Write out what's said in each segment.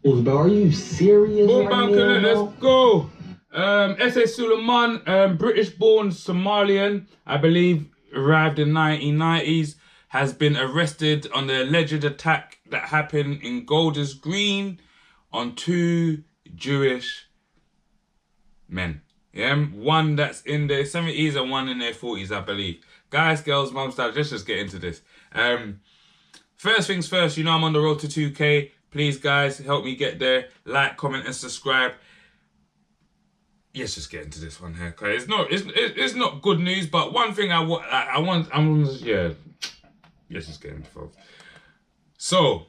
Bro, are you serious Boom, right bam, now, let's bro? go. S.A. Suleiman, British-born Somalian, I believe, arrived in 1990s, has been arrested on the alleged attack that happened in Golders Green on two Jewish men. Yeah, one that's in their 70s and one in their 40s, I believe. Guys, girls, mums, dads, let's just get into this. First things first, you know I'm on the road to 2K. Please, guys, help me get there. Like, comment, and subscribe. Let's just get into this one here. Okay, it's not good news, but one thing I want, yeah. Let's just get into it. So,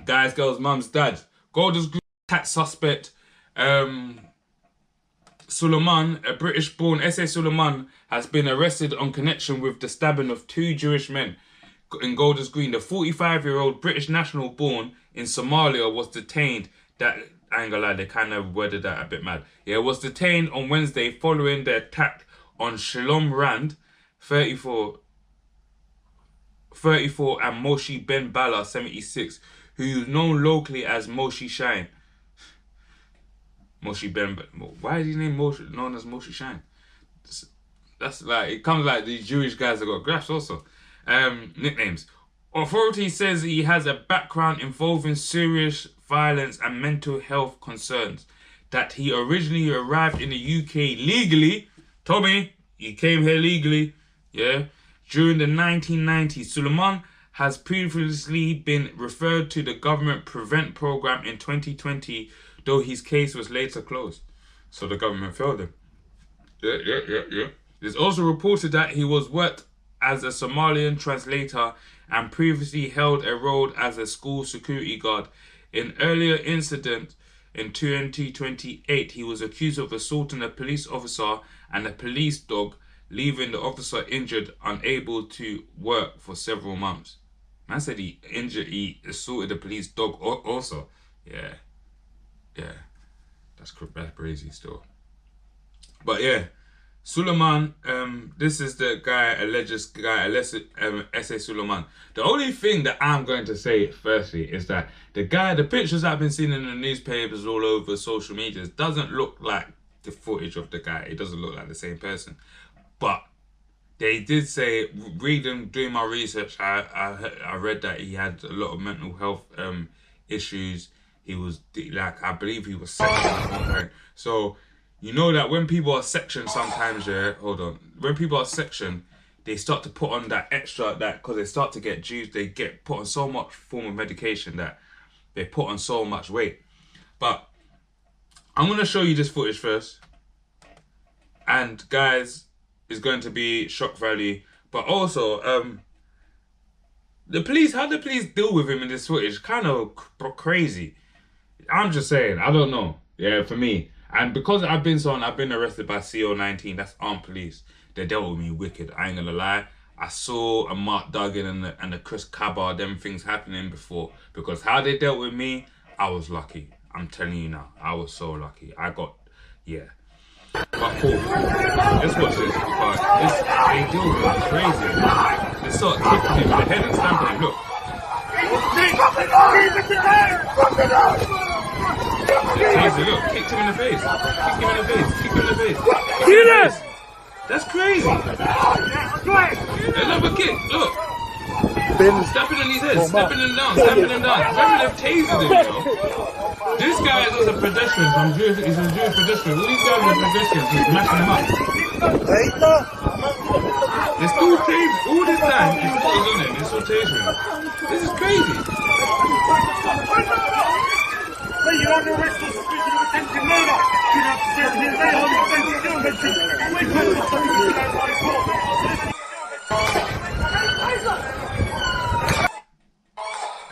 guys, girls, mums, dads, Golders Green attack suspect, Suleiman, a British-born S.A. Suleiman, has been arrested on connection with the stabbing of two Jewish men in Golders Green. The 45-year-old British national born in Somalia was detained. That, I ain't gonna lie, they kind of worded that a bit mad. Yeah, was detained on Wednesday following the attack on Shalom Rand, 34, and Moshe Ben Bala, 76, who is known locally as Moshe Shine. Moshe Ben, why is his name known as Moshe Shine? That's like, it comes like these Jewish guys that got graphs also. Nicknames. Authority says he has a background involving serious violence and mental health concerns. That he originally arrived in the UK legally. Tommy, he came here legally. Yeah. During the 1990s, Suleiman has previously been referred to the government Prevent program in 2020, though his case was later closed. So the government failed him. Yeah. It's also reported that he was worked as a Somalian translator and previously held a role as a school security guard. In earlier incident in 2028, he was accused of assaulting a police officer and a police dog, leaving the officer injured, unable to work for several months. Man said he assaulted a police dog also. Yeah. That's crazy still. But yeah. Suleiman, this is the guy, alleged guy, S.A. Suleiman. The only thing that I'm going to say firstly is that the pictures I've been seeing in the newspapers all over social media doesn't look like the footage of the guy. It doesn't look like the same person. But they did say, doing my research, I read that he had a lot of mental health issues. He was, like, I believe he was sectioned at one point. So, you know that when people are sectioned sometimes, yeah, when people are sectioned, they start to put on that extra, because they start to get juiced, they get put on so much form of medication that they put on so much weight. But I'm going to show you this footage first. And guys, it's going to be shock value. But also, how the police deal with him in this footage? Kind of crazy. I'm just saying, I don't know. Yeah, for me. And because I've been arrested by CO19, that's armed police. They dealt with me wicked. I ain't gonna lie. I saw a Mark Duggan and the Chris Cabba, them things happening before. Because how they dealt with me, I was lucky. I'm telling you now, I was so lucky. Yeah. But cool. Let's watch this because they deal with me crazy. They start kicking him in the head and stamping him. Look. Taser, look, kicked him in the face. Kicked him in the face. See this? That's crazy. Another kick, look. Stepping on his head, stepping him down. Remember they've tasered him, you know. This guy is a pedestrian, he's a Jewish pedestrian. All these guys are pedestrians, he's smashing them up. They're still tasing, all this time, he's still on him, they're still tasing him. This is crazy. You are under arrest for suspicion of attempted murder. You have to serve him there on the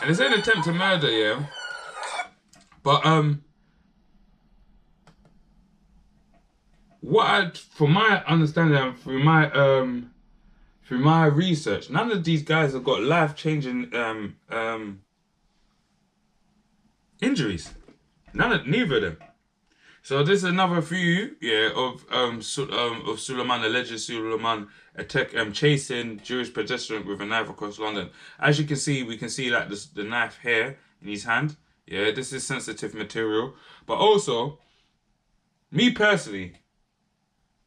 And it's an attempt to murder, yeah. But from my understanding and through my research, none of these guys have got life-changing injuries. Neither of them. So this is another view, yeah, of Suleiman, alleged Suleiman attack, chasing Jewish pedestrian with a knife across London. As you can see, we can see like the knife here in his hand. Yeah, this is sensitive material. But also, me personally,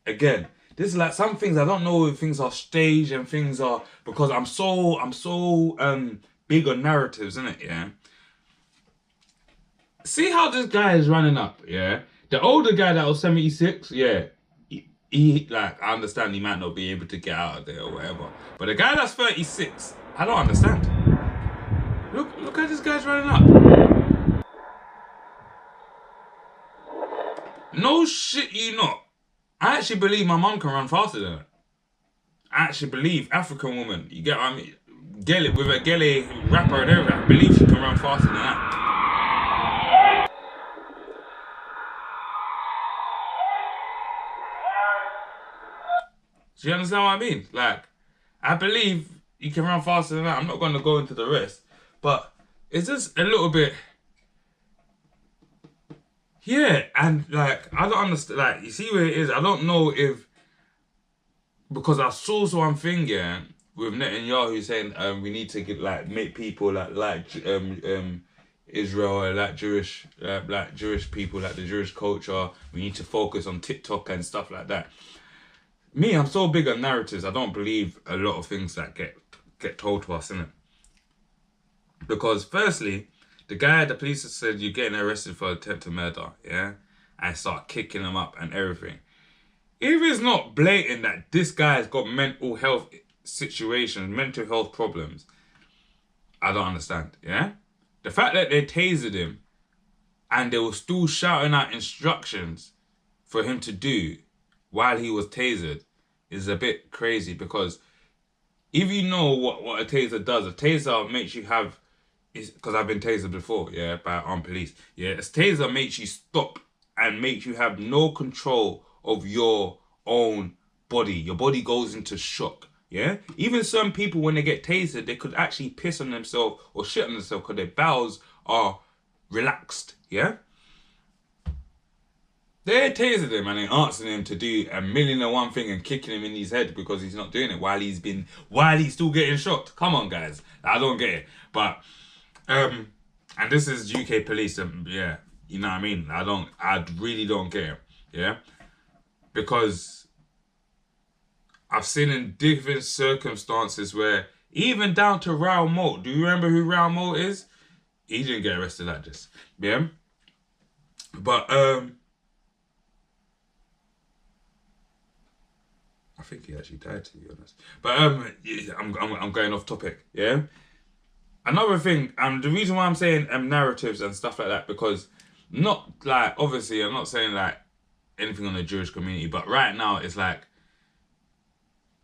again, this is like some things I don't know if things are staged and things are because I'm so big on narratives, isn't it? Yeah. See how this guy is running up, yeah? The older guy that was 76, yeah. He like I understand he might not be able to get out of there or whatever. But the guy that's 36, I don't understand. Look how this guy's running up. No shit, you not. I actually believe my mum can run faster than that. I actually believe African woman, you get what I mean? Gele, with a Gele rapper and everything, I believe she can run faster than that. Do you understand what I mean? Like, I believe you can run faster than that. I'm not going to go into the rest. But it's just a little bit... Yeah, and like, I don't understand. Like, you see where it is? I don't know if... Because I saw one thing, yeah, with Netanyahu saying we need to get, like, make people like Israel, like Jewish people, like the Jewish culture. We need to focus on TikTok and stuff like that. Me, I'm so big on narratives. I don't believe a lot of things that get told to us, innit? Because firstly, the guy, the police said you're getting arrested for attempted murder, yeah? I start kicking him up and everything. If it's not blatant that this guy's got mental health situations, mental health problems, I don't understand, yeah? The fact that they tasered him and they were still shouting out instructions for him to do while he was tasered is a bit crazy, because if you know what a taser does, a taser makes you have, because I've been tasered before, yeah, by armed police, yeah, a taser makes you stop and makes you have no control of your own body. Your body goes into shock, yeah? Even some people, when they get tasered, they could actually piss on themselves or shit on themselves because their bowels are relaxed, yeah? They're tasing him and they're asking him to do 1,000,001 thing and kicking him in his head because he's not doing it while he's still getting shot. Come on, guys. I don't get it. But, and this is UK police, yeah, you know what I mean? I really don't get it, yeah? Because I've seen in different circumstances where, even down to Raoul Moat, do you remember who Raoul Moat is? He didn't get arrested like this, yeah? But, I think he actually died, to be honest. But yeah, I'm going off topic, yeah? Another thing, the reason why I'm saying narratives and stuff like that, because not like, obviously, I'm not saying like anything on the Jewish community, but right now it's like,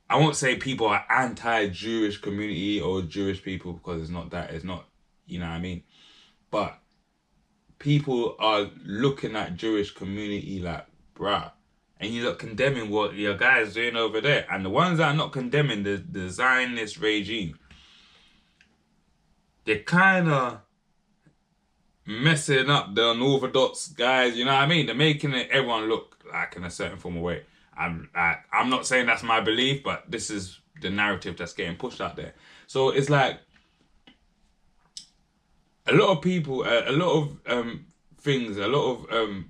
I won't say people are anti-Jewish community or Jewish people, because it's not that, it's not, you know what I mean? But people are looking at Jewish community like, bruh, and you look condemning what your guys doing over there. And the ones that are not condemning the Zionist regime, they're kind of messing up the unorthodox guys, you know what I mean? They're making everyone look like in a certain form of way. I'm not saying that's my belief, but this is the narrative that's getting pushed out there. So it's like, a lot of people, a lot of things, a lot of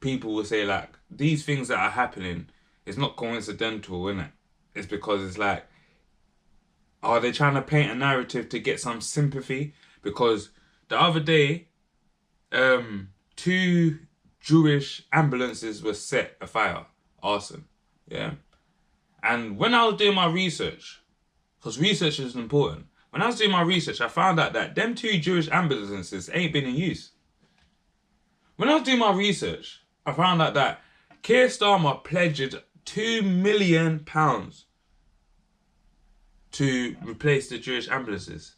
people will say like, these things that are happening, it's not coincidental, innit? It's because it's like, are they trying to paint a narrative to get some sympathy? Because the other day, 2 Jewish ambulances were set afire, arson, yeah? And when I was doing my research, because research is important, when I was doing my research, I found out that them 2 Jewish ambulances ain't been in use. When I was doing my research, I found out that Keir Starmer pledged £2 million to replace the Jewish ambulances.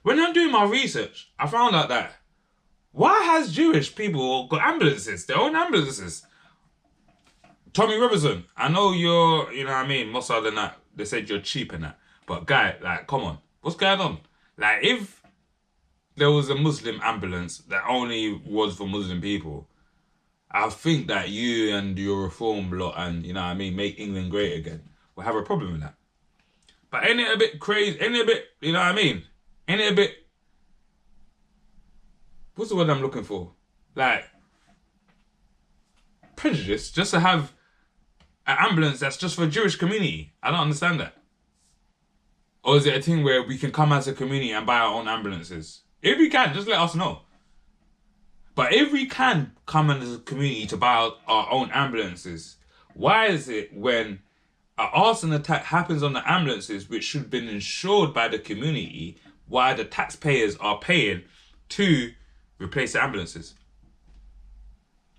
When I'm doing my research, I found out that, why has Jewish people got ambulances, their own ambulances? Tommy Robinson, I know you're, you know what I mean, Mossad and that, they said you're cheap and that, but guy, like, come on, what's going on? Like, if there was a Muslim ambulance that only was for Muslim people, I think that you and your reform lot and, you know what I mean, make England great again, will have a problem with that. But ain't it a bit crazy? Ain't it a bit, you know what I mean? Ain't it a bit what's the word I'm looking for? Like, prejudice, just to have an ambulance that's just for a Jewish community. I don't understand that. Or is it a thing where we can come as a community and buy our own ambulances? If we can, just let us know. But if we can come as a community to buy our own ambulances, why is it when an arson attack happens on the ambulances, which should have been insured by the community, why the taxpayers are paying to replace the ambulances?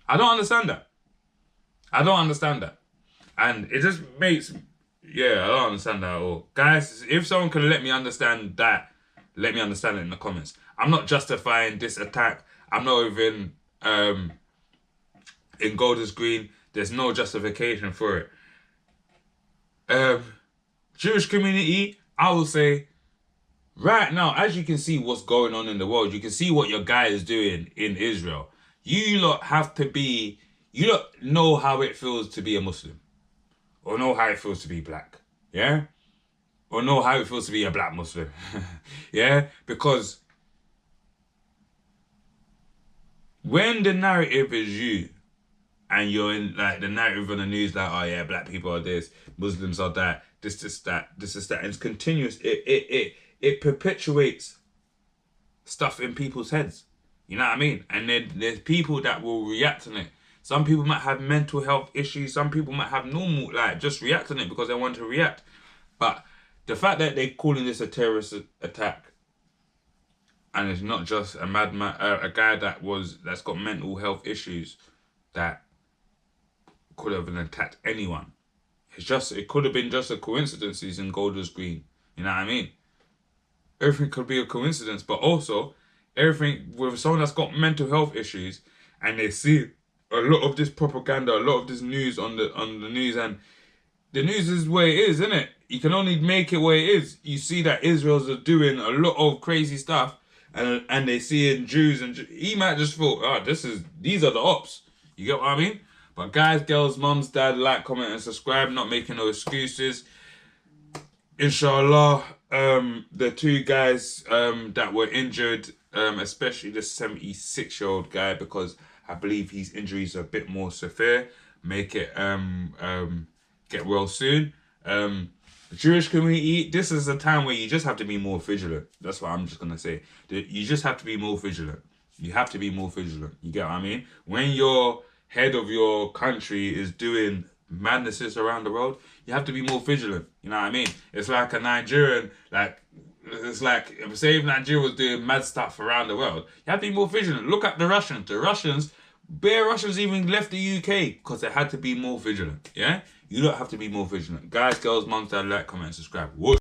I don't understand that. I don't understand that. And it just makes, yeah, I don't understand that at all. Guys, if someone can let me understand that, let me understand it in the comments. I'm not justifying this attack. I'm not even in Golders Green. There's no justification for it. Jewish community, I will say, right now, as you can see what's going on in the world, you can see what your guy is doing in Israel. You lot have to be, you lot know how it feels to be a Muslim. Or know how it feels to be black. Yeah? Or know how it feels to be a black Muslim. Yeah? Because when the narrative is you, and you're in like the narrative on the news, like, oh yeah, black people are this, Muslims are that, this is that, this is that, and it's continuous. It perpetuates stuff in people's heads. You know what I mean? And then there's people that will react on it. Some people might have mental health issues. Some people might have normal, like, just react on it because they want to react. But the fact that they're calling this a terrorist attack, and it's not just a madman, a guy that's got mental health issues that could have attacked anyone. It could have been just a coincidence he's in Golders Green. You know what I mean? Everything could be a coincidence, but also everything with someone that's got mental health issues and they see a lot of this propaganda, a lot of this news on the news, and the news is where it is, isn't it? You can only make it where it is. You see that Israel's are doing a lot of crazy stuff, and they see in Jews, and he might just thought, oh, these are the ops. You get what I mean? But guys, girls, mums, dad, like, comment, and subscribe. Not making no excuses. Inshallah, the two guys that were injured, especially the 76-year-old guy, because I believe his injuries are a bit more severe. Make it get well soon. The Jewish community, this is a time where you just have to be more vigilant. That's what I'm just gonna say. You just have to be more vigilant. You have to be more vigilant. You get what I mean? When your head of your country is doing madnesses around the world, you have to be more vigilant. You know what I mean? It's like a Nigerian, it's like, say if Nigeria was doing mad stuff around the world, you have to be more vigilant. Look at the Russians. The Russians, bare Russians even left the UK because they had to be more vigilant. Yeah? You don't have to be more vigilant. Guys, girls, mums, dad, like, comment, and subscribe. Whoa.